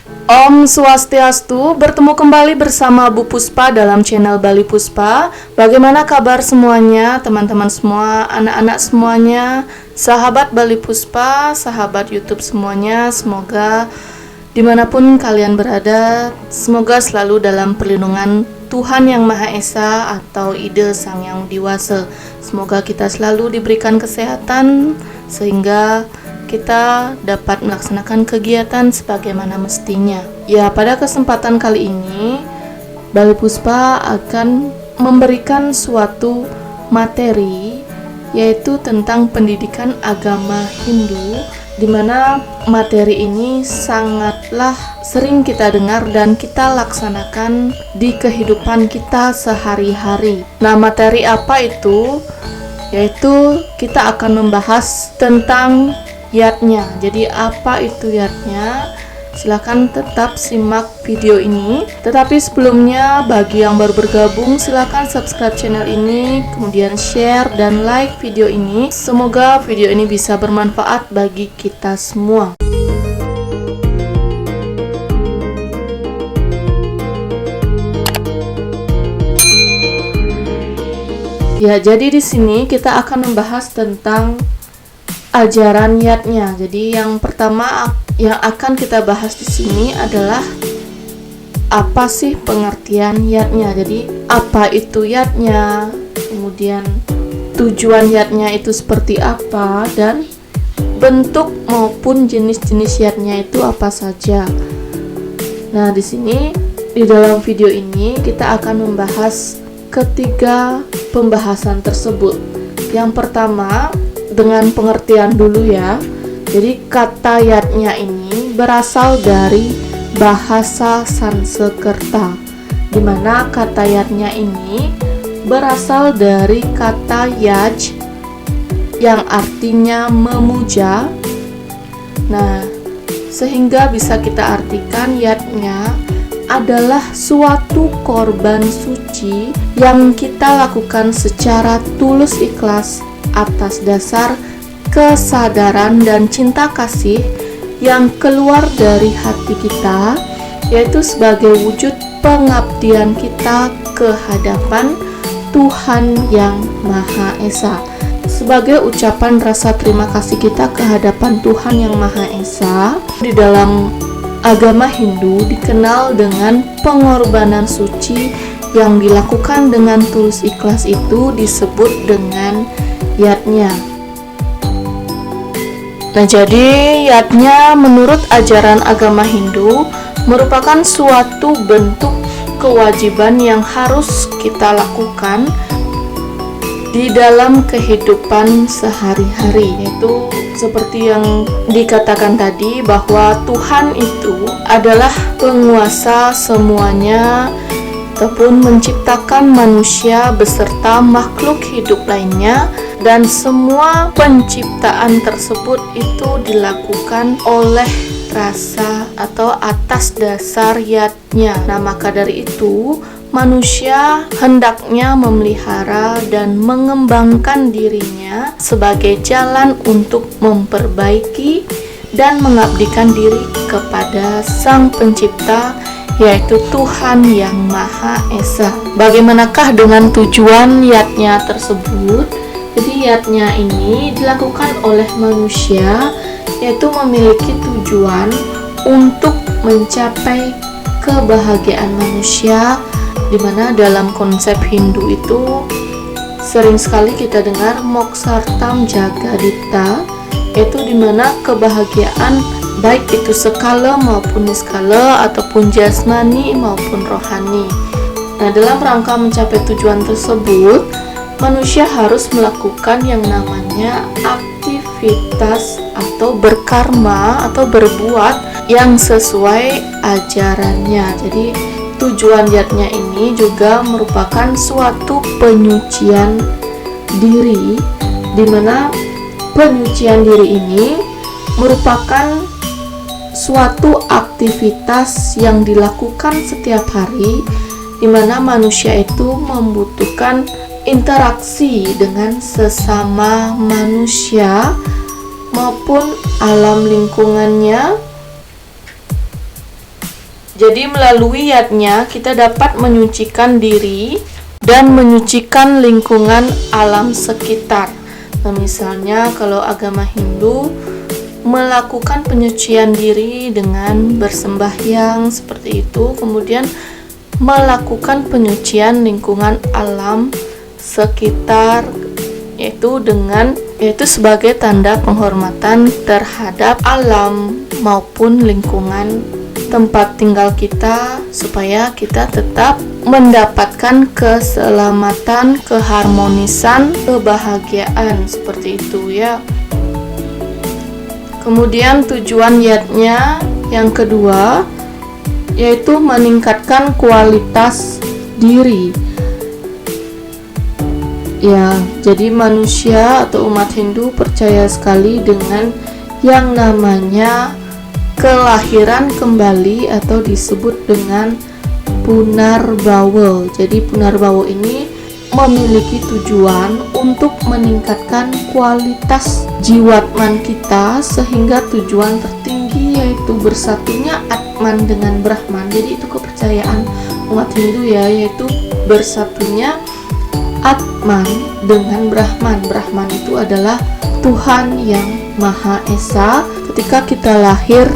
Om Swastiastu, bertemu kembali bersama Bu Puspa dalam channel Bali Puspa. Bagaimana kabar semuanya, teman-teman semua, anak-anak semuanya, sahabat Bali Puspa, sahabat YouTube semuanya. Semoga dimanapun kalian berada, semoga selalu dalam perlindungan Tuhan Yang Maha Esa atau Ide Sang Yang Diwasa. Semoga kita selalu diberikan kesehatan sehingga kita dapat melaksanakan kegiatan sebagaimana mestinya. Ya, pada kesempatan kali ini Bali Puspa akan memberikan suatu materi, yaitu tentang pendidikan agama Hindu, di mana materi ini sangatlah sering kita dengar dan kita laksanakan di kehidupan kita sehari-hari. Nah, materi apa itu? Yaitu kita akan membahas tentang yatnya. Jadi apa itu yatnya? Silahkan tetap simak video ini. Tetapi sebelumnya, bagi yang baru bergabung, silahkan subscribe channel ini, kemudian share dan like video ini. Semoga video ini bisa bermanfaat bagi kita semua. Ya, jadi di sini kita akan membahas tentang ajaran yatnya. Jadi yang pertama yang akan kita bahas di sini adalah apa sih pengertian yatnya. Jadi apa itu yatnya, kemudian tujuan yatnya itu seperti apa, dan bentuk maupun jenis-jenis yatnya itu apa saja. Nah, di sini di dalam video ini kita akan membahas ketiga pembahasan tersebut. Yang pertama, dengan pengertian dulu ya. Jadi kata yatnya ini berasal dari bahasa Sanskerta, di mana kata yatnya ini berasal dari kata yaj yang artinya memuja. Nah, sehingga bisa kita artikan yatnya adalah suatu korban suci yang kita lakukan secara tulus ikhlas atas dasar kesadaran dan cinta kasih yang keluar dari hati kita, yaitu sebagai wujud pengabdian kita ke hadapan Tuhan Yang Maha Esa. Sebagai ucapan rasa terima kasih kita ke hadapan Tuhan Yang Maha Esa, di dalam agama Hindu dikenal dengan pengorbanan suci yang dilakukan dengan tulus ikhlas itu disebut dengan yatnya. Nah, jadi yatnya menurut ajaran agama Hindu merupakan suatu bentuk kewajiban yang harus kita lakukan di dalam kehidupan sehari-hari, yaitu seperti yang dikatakan tadi bahwa Tuhan itu adalah penguasa semuanya ataupun menciptakan manusia beserta makhluk hidup lainnya, dan semua penciptaan tersebut itu dilakukan oleh rasa atau atas dasar yatnya. Nah, maka dari itu manusia hendaknya memelihara dan mengembangkan dirinya sebagai jalan untuk memperbaiki dan mengabdikan diri kepada Sang Pencipta, yaitu Tuhan Yang Maha Esa. Bagaimanakah dengan tujuan yatnya tersebut? Jadi yatnya ini dilakukan oleh manusia, yaitu memiliki tujuan untuk mencapai kebahagiaan manusia, di mana dalam konsep Hindu itu sering sekali kita dengar Moksartam Jagadita, yaitu di mana kebahagiaan baik itu skala maupun niskala ataupun jasmani maupun rohani. Nah, dalam rangka mencapai tujuan tersebut, manusia harus melakukan yang namanya aktivitas atau berkarma atau berbuat yang sesuai ajarannya. Jadi tujuan yatnya ini juga merupakan suatu penyucian diri, di mana penyucian diri ini merupakan suatu aktivitas yang dilakukan setiap hari, di mana manusia itu membutuhkan interaksi dengan sesama manusia maupun alam lingkungannya Jadi melalui yatnya kita dapat menyucikan diri dan menyucikan lingkungan alam sekitar. Nah, misalnya kalau agama Hindu melakukan penyucian diri dengan bersembahyang seperti itu, kemudian melakukan penyucian lingkungan alam sekitar, yaitu sebagai tanda penghormatan terhadap alam maupun lingkungan tempat tinggal kita, supaya kita tetap mendapatkan keselamatan, keharmonisan, kebahagiaan seperti itu ya. Kemudian tujuan yatnya yang kedua yaitu meningkatkan kualitas diri. Ya, jadi manusia atau umat Hindu percaya sekali dengan yang namanya kelahiran kembali atau disebut dengan Punarbawa. Jadi Punarbawa ini memiliki tujuan untuk meningkatkan kualitas jiwatman kita, sehingga tujuan tertinggi yaitu bersatunya Atman dengan Brahman. Jadi itu kepercayaan umat Hindu ya, yaitu bersatunya Atman dengan Brahman. Brahman itu adalah Tuhan yang Maha Esa. Ketika kita lahir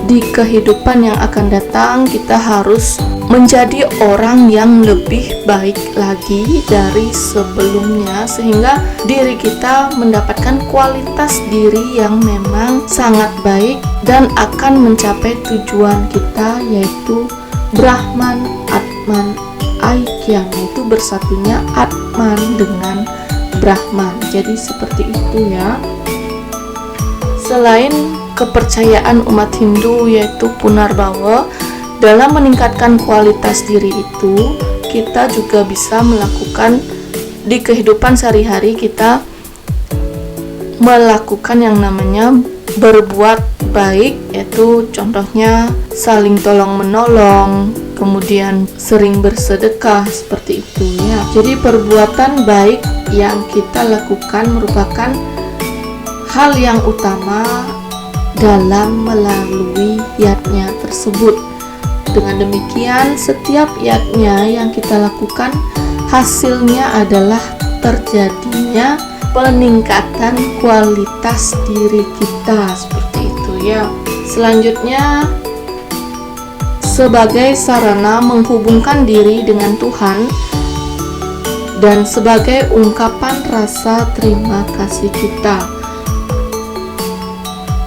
di kehidupan yang akan datang, kita harus menjadi orang yang lebih baik lagi dari sebelumnya, sehingga diri kita mendapatkan kualitas diri yang memang sangat baik dan akan mencapai tujuan kita, yaitu Brahman, Atman, Aikyam, yaitu bersatunya Atman dengan Brahman. Jadi seperti itu ya. Selain kepercayaan umat Hindu yaitu Punarbawa, dalam meningkatkan kualitas diri itu, kita juga bisa melakukan di kehidupan sehari-hari, kita melakukan yang namanya berbuat baik, yaitu contohnya saling tolong menolong, kemudian sering bersedekah seperti itu ya. Jadi perbuatan baik yang kita lakukan merupakan hal yang utama dalam melalui yatnya tersebut. Dengan demikian, setiap yatnya yang kita lakukan hasilnya adalah terjadinya peningkatan kualitas diri kita seperti itu ya. Selanjutnya, sebagai sarana menghubungkan diri dengan Tuhan dan sebagai ungkapan rasa terima kasih kita.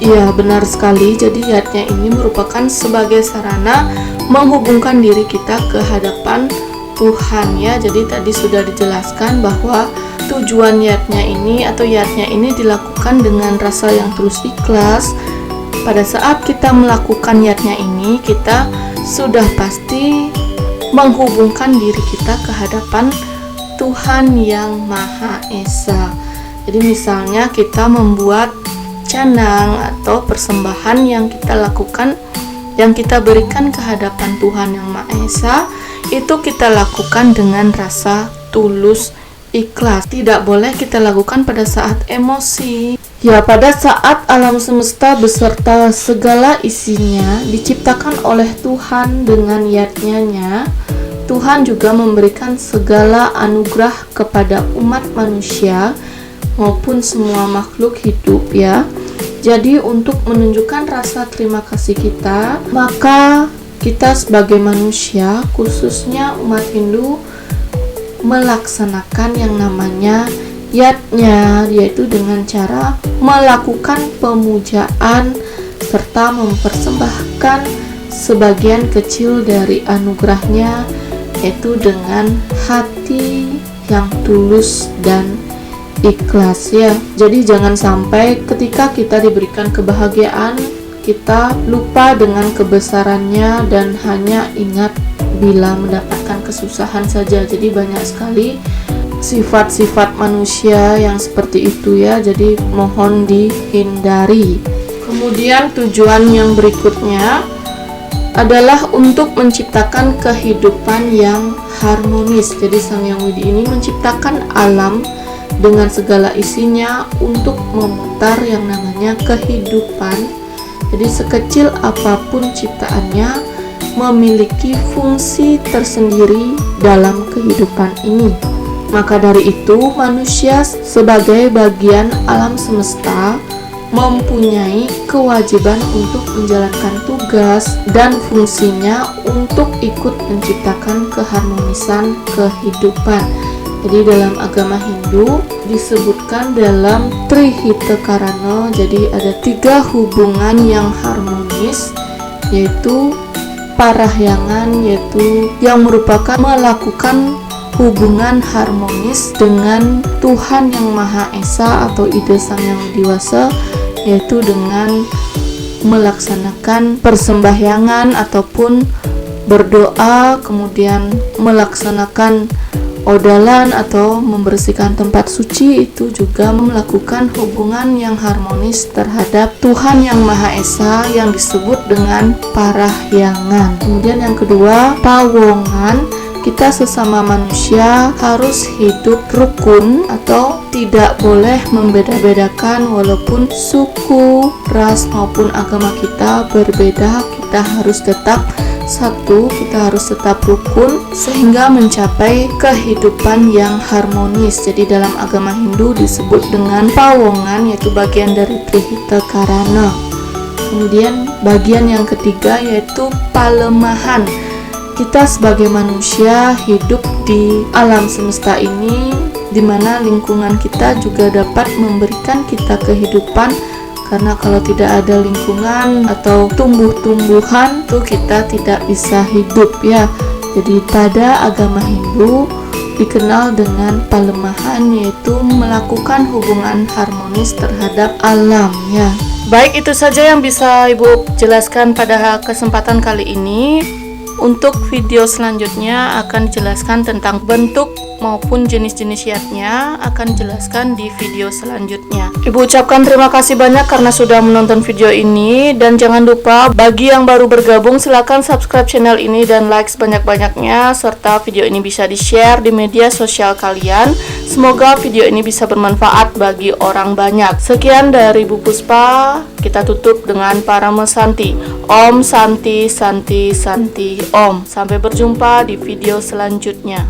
Ya, benar sekali. Jadi yatnya ini merupakan sebagai sarana menghubungkan diri kita ke hadapan Tuhan ya. Jadi tadi sudah dijelaskan bahwa tujuan yatnya ini atau yatnya ini dilakukan dengan rasa yang tulus ikhlas. Pada saat kita melakukan yatnya ini, kita sudah pasti menghubungkan diri kita ke hadapan Tuhan yang Maha Esa. Jadi misalnya kita membuat canang atau persembahan yang kita lakukan, yang kita berikan ke hadapan Tuhan yang Maha Esa, itu kita lakukan dengan rasa tulus ikhlas. Tidak boleh kita lakukan pada saat emosi. Ya, pada saat alam semesta beserta segala isinya diciptakan oleh Tuhan dengan yatnya, Tuhan juga memberikan segala anugerah kepada umat manusia maupun semua makhluk hidup ya. Jadi untuk menunjukkan rasa terima kasih kita, maka kita sebagai manusia, khususnya umat Hindu, melaksanakan yang namanya yatnya, yaitu dengan cara melakukan pemujaan serta mempersembahkan sebagian kecil dari anugerahnya, yaitu dengan hati yang tulus dan ikhlas ya. Jadi jangan sampai ketika kita diberikan kebahagiaan, kita lupa dengan kebesarannya dan hanya ingat bila mendapatkan kesusahan saja. Jadi banyak sekali sifat-sifat manusia yang seperti itu ya. Jadi mohon dihindari. Kemudian tujuan yang berikutnya adalah untuk menciptakan kehidupan yang harmonis. Jadi Sang Hyang Widi ini menciptakan alam dengan segala isinya untuk memutar yang namanya kehidupan. Jadi sekecil apapun ciptaannya, memiliki fungsi tersendiri dalam kehidupan ini. Maka dari itu, manusia sebagai bagian alam semesta mempunyai kewajiban untuk menjalankan tugas dan fungsinya untuk ikut menciptakan keharmonisan kehidupan. Jadi dalam agama Hindu disebutkan dalam Trihita Karana, jadi ada 3 hubungan yang harmonis, yaitu parahyangan, yaitu yang merupakan melakukan hubungan harmonis dengan Tuhan Yang Maha Esa atau Ida Sang Yang Widiwasa, yaitu dengan melaksanakan persembahyangan ataupun berdoa, kemudian melaksanakan odalan atau membersihkan tempat suci, itu juga melakukan hubungan yang harmonis terhadap Tuhan Yang Maha Esa yang disebut dengan parahyangan. Kemudian yang kedua, pawongan. Kita sesama manusia harus hidup rukun atau tidak boleh membeda-bedakan, walaupun suku, ras maupun agama kita berbeda, kita harus tetap satu, kita harus tetap rukun sehingga mencapai kehidupan yang harmonis. Jadi dalam agama Hindu disebut dengan pawongan, yaitu bagian dari Trihita Karana. Kemudian bagian yang ketiga yaitu palemahan. Kita sebagai manusia hidup di alam semesta ini, di mana lingkungan kita juga dapat memberikan kita kehidupan, karena kalau tidak ada lingkungan atau tumbuh-tumbuhan tuh kita tidak bisa hidup ya. Jadi pada agama Hindu dikenal dengan palemahan, yaitu melakukan hubungan harmonis terhadap alam ya. Baik, itu saja yang bisa Ibu jelaskan pada kesempatan kali ini. Untuk video selanjutnya akan dijelaskan tentang bentuk maupun jenis-jenis yatnya, akan dijelaskan di video selanjutnya. Ibu ucapkan terima kasih banyak karena sudah menonton video ini, dan jangan lupa bagi yang baru bergabung silakan subscribe channel ini dan like sebanyak-banyaknya, serta video ini bisa di-share di media sosial kalian. Semoga video ini bisa bermanfaat bagi orang banyak. Sekian dari Bu Puspa, kita tutup dengan Parama Santi. Om Santi Santi Santi Om. Sampai berjumpa di video selanjutnya.